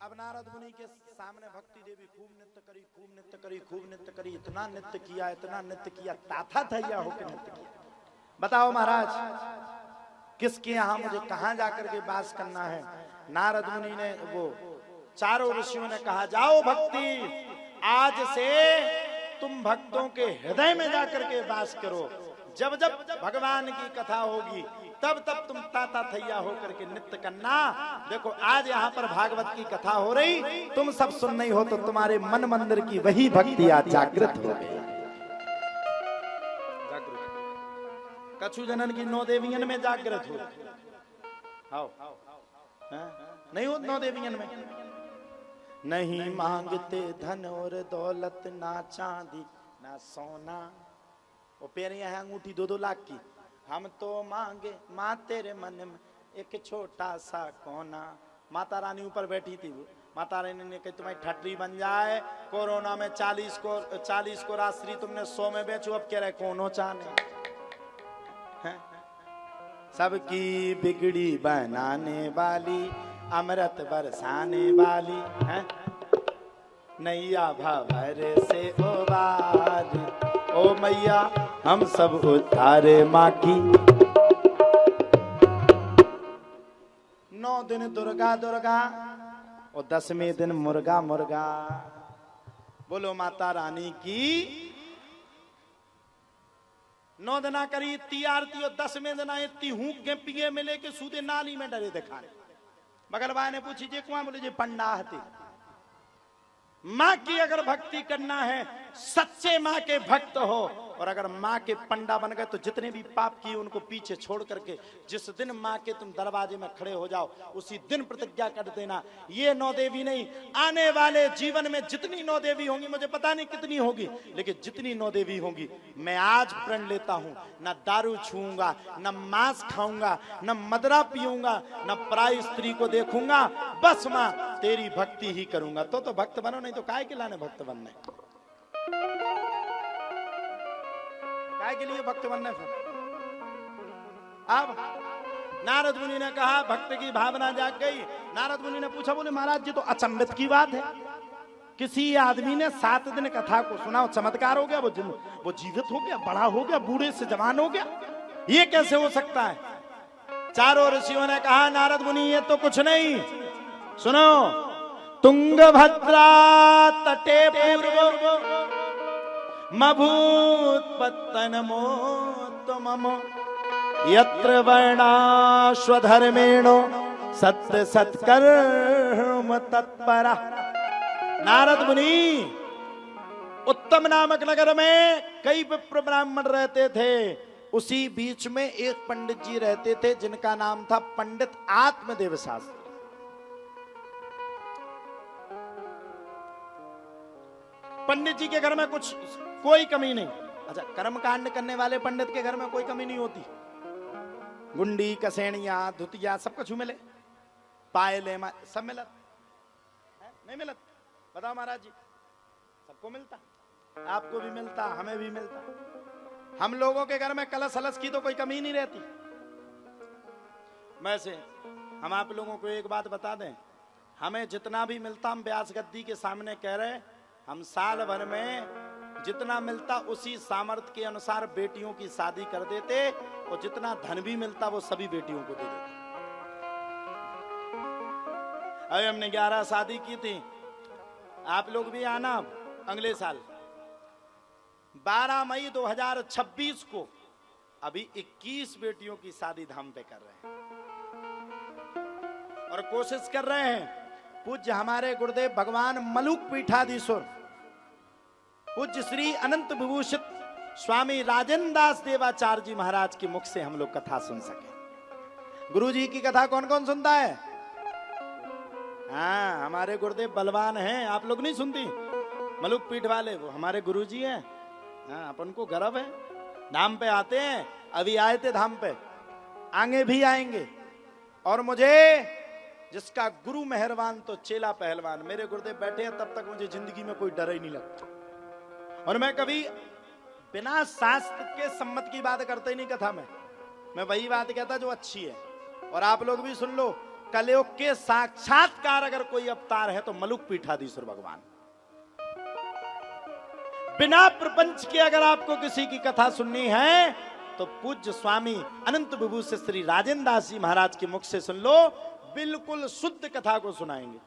अब नारद मुनि के सामने भक्ति देवी खूब नृत्य करी, खूब नृत्य करी, खूब नृत्य करी, इतना नृत्य किया, इतना नृत्य किया, ताथा थैया होकर नृत्य किया। बताओ महाराज, किसके यहाँ मुझे कहाँ जाकर के वास करना है? नारद मुनि ने, वो चारों ऋषियों ने कहा, जाओ भक्ति, आज से तुम भक्तों के हृदय में जाकर के वास करो। जब जब भगवान की कथा होगी तब तब तुम ताता थैया होकर के नृत्य करना। देखो आज यहाँ पर भागवत की कथा हो रही, तुम सब सुन नहीं हो तो तुम्हारे मन मंदिर की वही भक्ति आज जागृत हो गई। कछु जनन की 9 देवियन में जागृत हो, आओ नहीं हो 9 देवियन में। नहीं मांगते धन और दौलत, ना चांदी ना सोना, वो पेरियां है अंगूठी 2-2 लाख की। हम तो मांगे माँ तेरे मन में एक छोटा सा कोना। माता रानी ऊपर बैठी थी, माता रानी ने कहा तुम्हारी ठटरी बन जाए, कोरोना में 40 को रात्रि तुमने 100 में बेचो, अब कह रहे कोनो चाने। सबकी बिगड़ी बनाने वाली, अमृत बरसाने वाली है, नैया भवर से उबार, ओ मैया हम सब उतारे माँ की। 9 दिन दुर्गा दुर्गा और 10वें दिन मुर्गा मुर्गा। बोलो माता रानी की। 9 दिना करी इतनी आरती और 10वें दिना इतनी हूक के पिए मिले के सूदे नाली में डरे दिखाने। बगल वाले ने पूछी जे कुआं, बोले जे पंडा हते। माँ की अगर भक्ति करना है, सच्चे माँ के भक्त हो, और अगर माँ के पंडा बन गए तो जितने भी पाप किए उनको पीछे छोड़ करके जिस दिन माँ के तुम दरवाजे में खड़े हो जाओ उसी दिन प्रतिज्ञा कर देना, ये 9 देवी नहीं, आने वाले जीवन में जितनी 9 देवी होंगी, मुझे पता नहीं कितनी होगी, लेकिन जितनी 9 देवी होंगी, मैं आज प्रण लेता हूं, न दारू छूऊंगा, न मांस खाऊंगा, न मदरा पीऊंगा, न पराई स्त्री को देखूंगा, बस माँ तेरी भक्ति ही करूंगा। तो भक्त बनो, नहीं तो काहे के लाने भक्त बनने, काहे के लिए भक्त बनने। फिर अब नारद मुनि ने कहा, भक्त की भावना जाग गई। नारद मुनि ने पूछा, बोले महाराज जी तो अचंभित की बात है, किसी आदमी ने 7 दिन कथा को सुना, चमत्कार हो गया, वो जीवित हो गया, बड़ा हो गया, बूढ़े से जवान हो गया, ये कैसे हो सकता है? चारों ऋषियों ने कहा, नारद मुनि ये तो कुछ नहीं, सुनो, तुंगभद्रा तटे पूर्व मभूत पत्तनमो तुममो यत्र वर्णाश्वधर्मेणो सत्य सत्कर्म तत्परा। नारद मुनि, उत्तम नामक नगर में कई विप्र ब्राह्मण रहते थे, उसी बीच में एक पंडित जी रहते थे जिनका नाम था पंडित आत्मदेव शास्त्री। पंडित जी के घर में कोई कमी नहीं। अच्छा, कर्म कांड करने वाले पंडित के घर में कोई कमी नहीं होती, गुंडी कसेणिया धुतिया सब कुछ मिले, पायले सब मिलत नहीं मिलत? बताओ महाराज जी, सबको मिलता, आपको भी मिलता, हमें भी मिलता। हम लोगों के घर में कलश हलस की तो कोई कमी नहीं रहती। वैसे हम आप लोगों को एक बात बता दें, हमें जितना भी मिलता, हम व्यास गद्दी के सामने कह रहे, हम साल भर में जितना मिलता उसी सामर्थ्य के अनुसार बेटियों की शादी कर देते, और जितना धन भी मिलता वो सभी बेटियों को दे देते। अभी हमने 11 शादी की थी, आप लोग भी आना अगले साल 12 मई 2026 को। अभी 21 बेटियों की शादी धाम पे कर रहे हैं और कोशिश कर रहे हैं। पूज्य हमारे गुरुदेव भगवान मलुक पीठाधीश्वर पूज्य श्री अनंत विभूषित स्वामी राजेंद्र दास देवाचार्य जी महाराज के मुख से हम लोग कथा सुन सके। गुरु जी की कथा कौन कौन सुनता है? हाँ, हमारे गुरुदेव बलवान हैं, आप लोग नहीं सुनती? मलुक पीठ वाले वो हमारे गुरु जी हैं। हाँ, अपन को गर्व है, धाम पे आते हैं, अभी आए थे धाम पे, आगे भी आएंगे। और मुझे जिसका गुरु मेहरबान तो चेला पहलवान, मेरे गुरुदेव बैठे हैं तब तक मुझे जिंदगी में कोई डर ही नहीं लगता, और मैं कभी बिना शास्त्र के सम्मत की बात करते ही नहीं कथा में। मैं वही बात कहता जो अच्छी है, और आप लोग भी सुन लो, कलयुग के साक्षात्कार अगर कोई अवतार है तो मलुक पीठाधीश्वर भगवान। बिना प्रपंच के अगर आपको किसी की कथा सुननी है तो पूज्य स्वामी अनंत विभूषित श्री राजेंद्र दास जी महाराज के मुख से सुन लो, बिल्कुल शुद्ध कथा को सुनाएंगे।